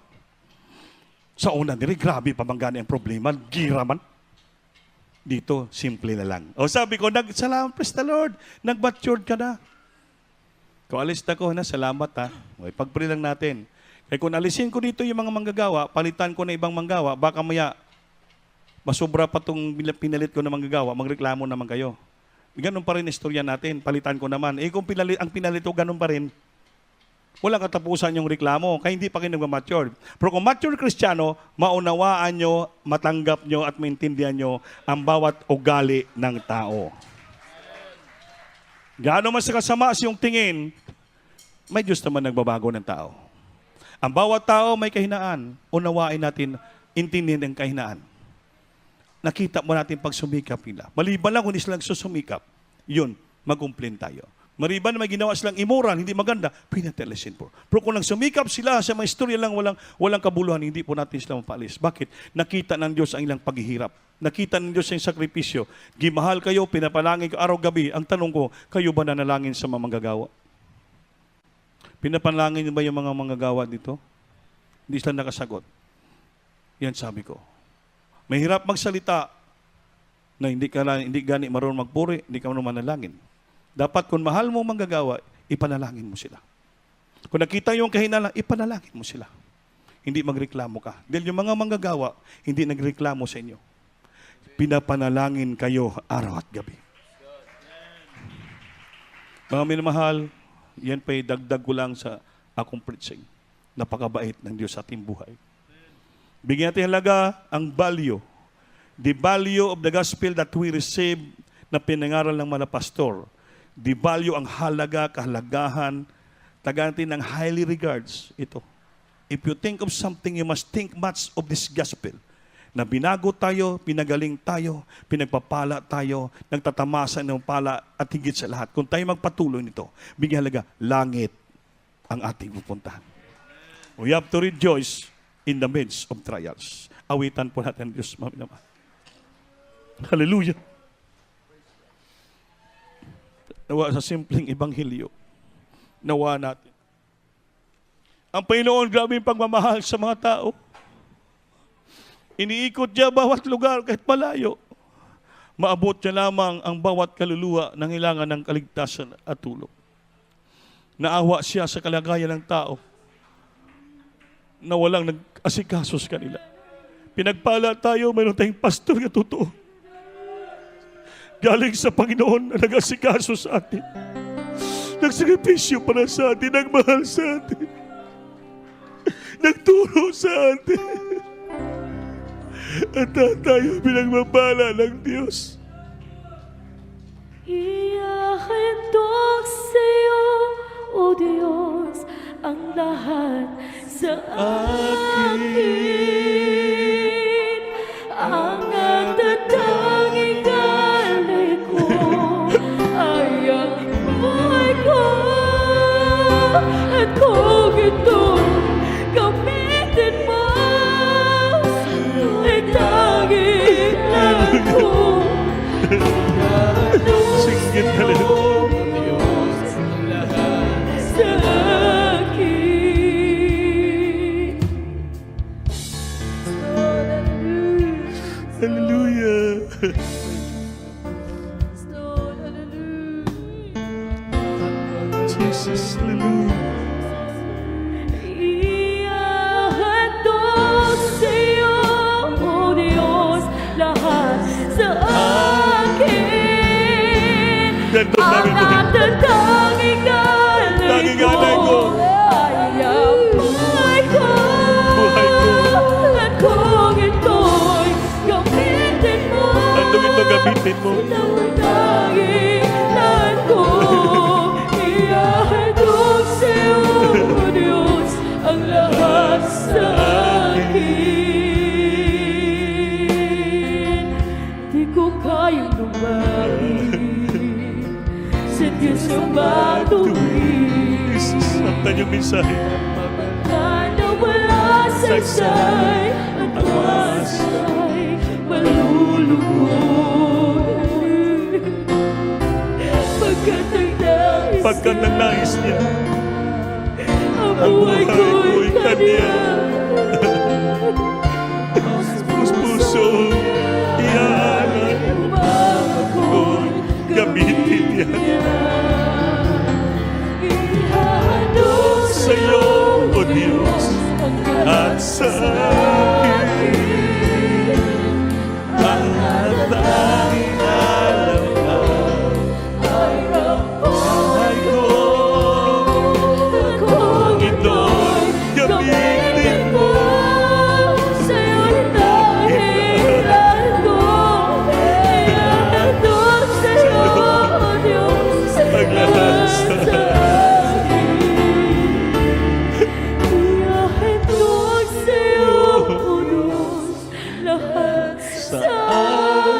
Sa una nila, grabe pamanggaan ang problema, gira man. Dito, simple na lang. O sabi ko, salamat, praise the Lord, nag-matured ka na. Kung alis na ko, salamat ha. Pag-pray lang natin. Kaya kung alisin ko dito yung mga manggagawa, palitan ko na ibang manggawa, baka maya, masobra pa itong pinalit ko na manggagawa, magreklamo naman kayo. Ganun pa rin istorya natin, palitan ko naman. Kung ang pinalit ko, ganun pa rin. Walang katapusan yung reklamo, kaya hindi pa kayo nag-mature. Pero kung mature Kristiyano, maunawaan nyo, matanggap nyo, at maintindihan nyo ang bawat ugali ng tao. Gaano man sa kasama yung tingin, may Diyos naman nagbabago ng tao. Ang bawat tao may kahinaan. Unawain natin, intindihin ang kahinaan. Nakita mo natin pag sumikap nila. Maliban lang kung hindi silang susumikap, yun, mag-complain tayo. Maliban na may ginawa silang immoral, hindi maganda, pinatalisin po. Pero kung nagsumikap sila sa mga istorya lang, walang kabuluhan, hindi po natin sila mapaalis. Bakit? Nakita ng Diyos ang ilang paghihirap. Nakita ng Diyos ang sakripisyo. Gimahal kayo, pinapalangin ko araw-gabi. Ang tanong ko, kayo ba nanalangin sa mga manggagawa? Pinapalangin ba yung mga manggagawa dito? Hindi sila nakasagot. Yan sabi ko. Mahirap magsalita na hindi gani marunong magpuri, hindi ka marunong manalangin. Dapat kung mahal mo manggagawa, ipanalangin mo sila. Kung nakita yung kahinala, ipanalangin mo sila. Hindi magreklamo ka. Dahil yung mga manggagawa, hindi nagreklamo sa inyo. Pinapanalangin kayo araw at gabi. Mga minamahal, yan pa'y dagdag ko lang sa akong preaching. Napakabait ng Diyos sa ating buhay. Bigyan natin halaga ang value. The value of the gospel that we receive na pinangaral ng mga pastor. The value ang halaga, kahalagahan, tagaan natin ng highly regards. Ito. If you think of something, you must think much of this gospel. Na binago tayo, pinagaling tayo, pinagpapala tayo, nagtatamasa ng pala at higit sa lahat. Kung tayo magpatuloy nito, bigyan halaga, langit ang ating pupuntahan. We have to rejoice in the midst of trials. Awitan po natin Diyos, mami naman. Hallelujah. Nawa sa simpleng ebanghelyo, nawa natin. Ang Panginoon, grabe yung pagmamahal sa mga tao. Iniikot niya bawat lugar kahit malayo. Maabot niya lamang ang bawat kaluluwa na kailangan ng kaligtasan at tulong. Naawa siya sa kalagayan ng tao na walang nag-asikaso sa kanila. Pinagpala tayo, mayroon tayong pastor na totoo. Galing sa Panginoon na nag-asikaso sa atin. Nagsakripisyo para sa atin, nagmahal sa atin. Nagturo sa atin. At tayo pinagmapala ng Diyos. Iyahandog sa'yo, O Diyos, ang lahat sa akin. Ang natatanging alay ko ay ang buhay ko. At kung ito gamitin mo, ay tanging lang ko. Singgit na rin. Sa akin. Jesus, hallelujah. Ihahandog sa'yo, O Diyos, lahat sa akin. Gandong Ang namin mo. natatanging Tanging alay alay ko. ko ay ang buhay ko. Buhay ko. At kung ito'y gamitin mo, Andong ito gamitin mo. tanging lahat ko. Ihahandog sa'yo, O Diyos, ang lahat sa akin. Di ko kayang lumahin sa Diyos ang matuwid. Jesus, saktan yung mensahe. Pagkana wala saysay at wasay malulugod. Pagkat ang nais Pagkat ang nais niya, ang buhay ko'y Kanya. puso, iaalay ko'y gamitin niya. Ihahandog Sa'yo, O Diyos, at sa akin, ang tanging alam ay ang buhay ko. kung Ito'y gamitin mo. sa'yo'y dahilan ko. Ihahandog sa'yo, O Diyos, Ang lahat sa ihahandog sa'yo, O Diyos, lahat sa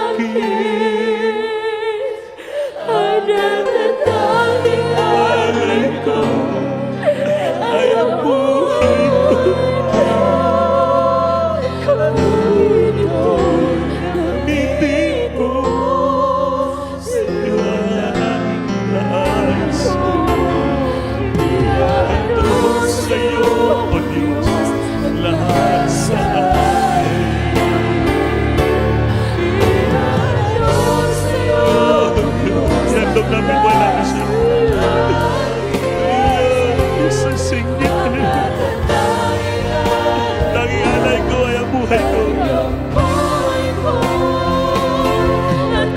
akin. Ang natatanging alay ko ay ang buhay gamitin mo. Sa'yo ang nais. Ihahandog sa'yo, O Diyos, lahat sa akin. Sandok namin wala na siya. Isang singgit na rin. Tanging alay ko ay ang buhay ko.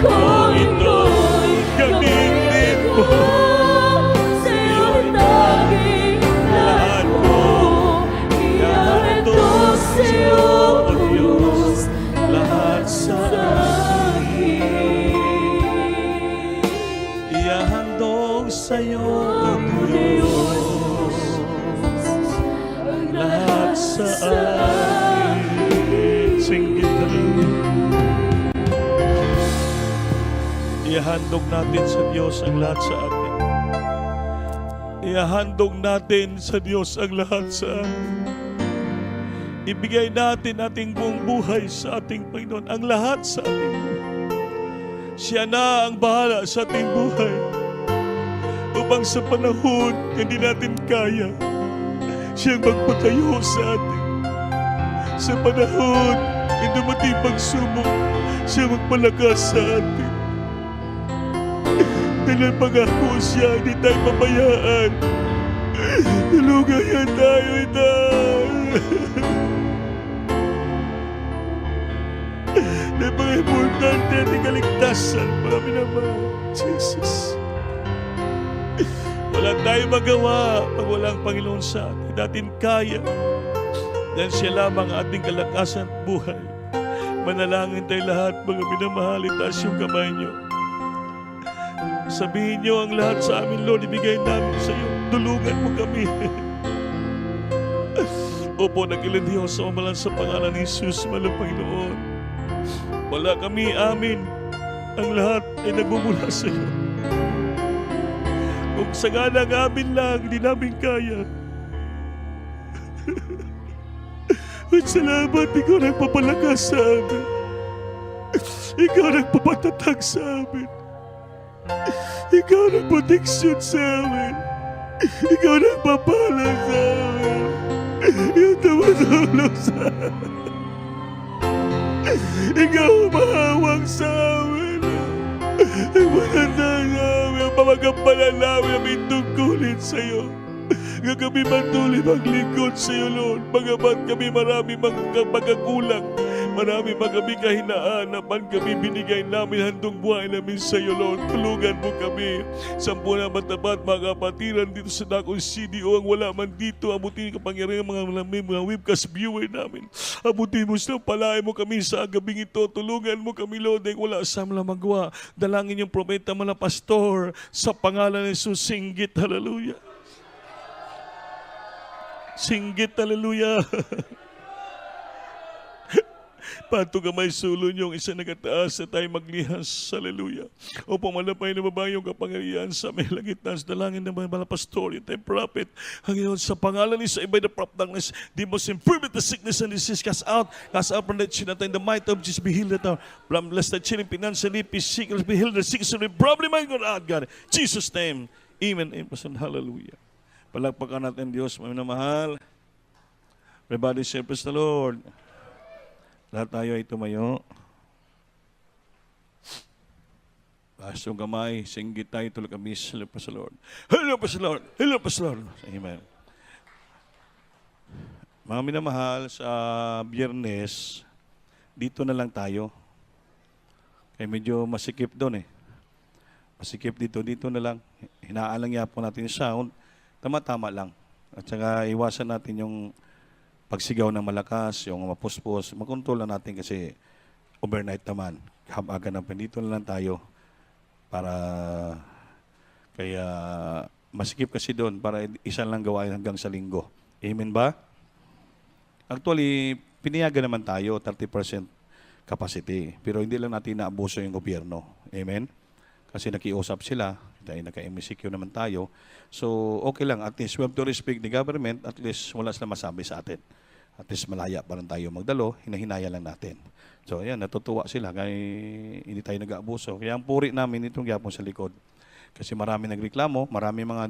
Kung ito'y gamitin mo, sa'yo'y tanging lahat ko. Ihahandog sa'yo, O Diyos, lahat sa akin. Ihahandog sa'yo, O Diyos, lahat sa akin. Singgit na rin. Ihahandog natin sa Diyos ang lahat sa atin. Ihahandog natin sa Diyos ang lahat sa atin. Ibigay natin ating buong buhay sa ating Panginoon, ang lahat sa ating buhay. Siya na ang bahala sa ating buhay. Upang sa panahon hindi natin kaya, siyang magpatayo sa atin. Sa panahon hindi dumating pagsubok, siya magpalakas sa atin. Dahil pangako siya, hindi tayo pabayaan. Tulungan tayo, ito. Dahil mga importante ating kaligtasan, mga minamahal. Jesus. Wala tayo magawa pag walang Panginoon sa atin. Hindi natin kaya. Dahil siya lamang ang ating kalakasan at buhay. Manalangin tayo lahat, mga minamahal. Itaas yung kamay niyo. Sabihin niyo ang lahat sa amin, Lord, ibigay namin sa iyo. Tulungan mo kami. Opo, nagilan Diyos sa umalan sa pangalan ni Jesus, malang Panginoon. Wala kami amin. Ang lahat ay nagmumula sa iyo. Kung sa ganang amin lang, hindi namin kaya. At salamat, ikaw nagpapalakas sa amin. Ikaw nagpapatatag sa amin. Ikaw ang proteksyon sa amin. Ikaw ang papala sa amin. Ikaw tumutulong sa amin. Ikaw ang mahawak sa amin. Ang matanda sa amin. pamagampalan namin ang aming tungkulin sa iyo. Nga kami matuloy maglingkod sa iyo, Lord. Bagamat kami marami mga pagkakulang, marami mga kami kahinaan na man kami binigay namin handong buhay namin sa iyo, Lord. Tulungan mo kami. Sampu na matapat mga kapatiran dito sa Dakong CDO ang wala man dito. Abutin kapangyarihan mga webcast viewer namin. Abutin mo siya, palain mo kami sa gabing ito. Tulungan mo kami, Lord, dahil wala sa aming magawa. Dalangin yung propeta mga pastor sa pangalan ni Jesus. Singgit, hallelujah. Singgit, hallelujah. Pato ka may sulon yung isa nagataas na tayo maglihas, hallelujah. O pumalapay na babae yung kapangyarihan sa may langit na dalangin ng mga pastor, yung tayo prophet. Hanginoon, sa pangalan ni sa iba'y the prop darkness, the most infirmity, the sickness and disease cast out from the chin at in the might of Jesus be healed at our bless the chilling financially, physically be healed, the sick and problem my God. Jesus' name, amen, amen, hallelujah. Palagpakan natin Diyos, may minamahal. Everybody say, praise the Lord. Lahat tayo ay tumayo. Taas yung kamay, singgit tayo, tulog kami, hello, praise the Lord. Hello, praise the Lord. Hello, praise the Lord. Amen. Mga minamahal, sa Biyernes, dito na lang tayo. Kaya medyo masikip doon eh. Masikip dito na lang. Hinaalang po natin yung sound. Tama-tama lang. At saka iwasan natin yung pagsigaw ng malakas, yung mapuspos. Makontrol lang natin kasi overnight naman. Habaga na dito na lang tayo para kaya masikip kasi doon para isa lang gawain hanggang sa linggo. Amen ba? Actually, piniyagan naman tayo 30% capacity. Pero hindi lang natin naabuso yung gobyerno. Amen? Kasi nakiusap sila, dahil naka-MCQ naman tayo. So, okay lang. At least we have to respect the government. At least wala sila masabi sa atin. At least malaya pa rin tayo magdalo. Hinahinaya lang natin. So, ayan, natutuwa sila. Kaya hindi tayo nag-aabuso. Kaya ang puri namin itong yapon sa likod. Kasi marami nagreklamo. Marami mga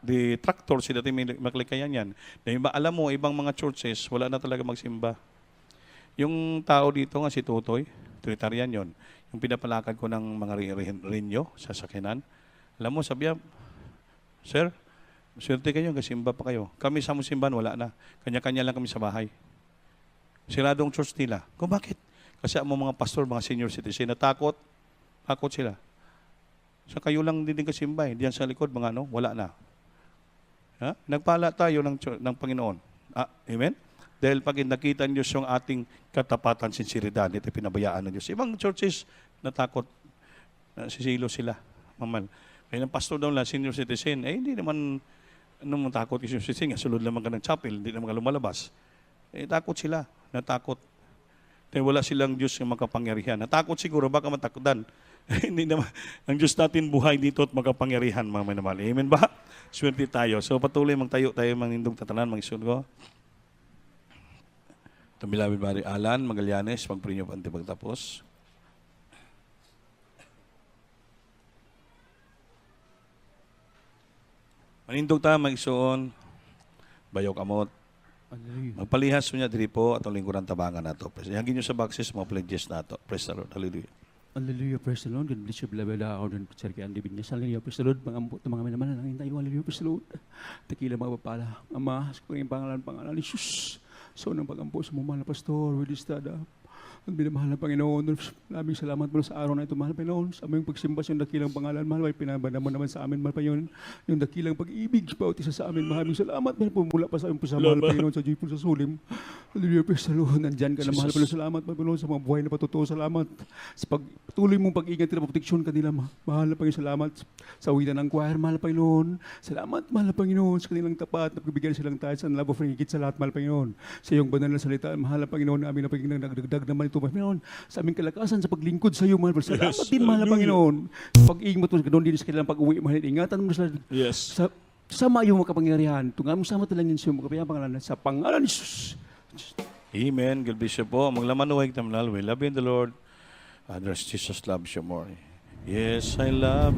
detractors. Sila may maklikayan yan. Dahil alam mo, ibang mga churches, wala na talaga magsimba. Yung tao dito nga si Tutoy, Trinitarian yon. Yung pinapalakad ko ng mga rinyo sa sakinan. Alam mo, sabi niya, Sir, swerte kayo, kasimba pa kayo. Kami sa musimban, wala na. Kanya-kanya lang kami sa bahay. Siradong church nila. Kung bakit? Kasi ang mga pastor, mga senior citizen, natakot. Takot sila. So kayo lang din kasimba. Diyan sa likod, mga ano, wala na. Ha? Nagpala tayo ng Panginoon. Amen? Dahil pag nakita niyo yung ating katapatan, sinseridad, ito pinabayaan ng Diyos. Ibang churches, natakot, sisilo sila. Mamal. Kaya ng pastor daw lang, senior citizen, hindi naman, takot yung senior citizen, sulod naman ka ng chapel, hindi naman ka lumalabas. Takot sila, natakot. Dahil wala silang Diyos yung makapangyarihan. Natakot siguro, baka matakotan. Hindi naman, ang Diyos natin buhay dito at makapangyarihan, mga manamali. Amen ba? Swerte tayo. So patuloy, magtayo tayo, manindong tatanan, mag-isun ko. Tumilawin Mari Alan, Magallanes, magprinyo panti pagtapos. Manindog tayo, mag-isuon, bayaw kamot. Magpalihas niya diri po atong lingkuran tabangan nato. Hangin niyo sa boxes mga pledges nato. Praise the Lord. Hallelujah. Hallelujah, praise the Lord. God bless you, beloved ako din sa kay Andy Binyas. Hallelujah, praise the Lord. Mga ambot na mga minaman na tayo. Hallelujah, praise the Lord. Takila mga papala. Ama, sa kanyang pangalan ni Jesus. So, nang pagampo sa mga mahal na pastor, with this tada. Ang binamahal na Panginoon, maraming salamat mo sa araw na ito, mahal na Panginoon. Sa aming pagsimba sa dakilang pangalan, mahal, ay pinabanda mo naman sa amin, mahal Panginoon. Yung dakilang pag-ibig, bawat isa sa amin, maraming salamat, mahal po, mula pa sa aming pasama, mahal Panginoon, sa Jipol, sa Sulim. Hallelujah, praise the Lord. Nandyan ka na, mahal Panginoon, salamat, mahal Panginoon, sa mga buhay na patutuo, salamat. Sa patuloy mong pag-ingat nila, proteksyon kanila, mahal na Panginoon, salamat. Sa awitan ng choir, mahal na Panginoon, salamat, mahal na Panginoon, sa kanilang tapat, na pagbibigyan silang tayo sa love of higit sa lahat, mahal Panginoon. Sa iyong banal na salita, mahal na Panginoon, amin na Panginoon, nagdagdag naman ito, Panginoon, sa aming kalakasan sa paglingkod sa iyo, mahal. Salamat din, mahal na Panginoon. Pag-iing mo ito, ganoon din sa kanilang pag-uwi, mahal. Ingatan mo sila sa mayong makapangyarihan. Tunga mo sama talangin sa iyo, makapayang pangalan, sa pangalan ni Jesus. Amen. God bless you po. Maglaman uwag tamanal. We love you in the Lord. Others, Jesus loves you more. Yes, I love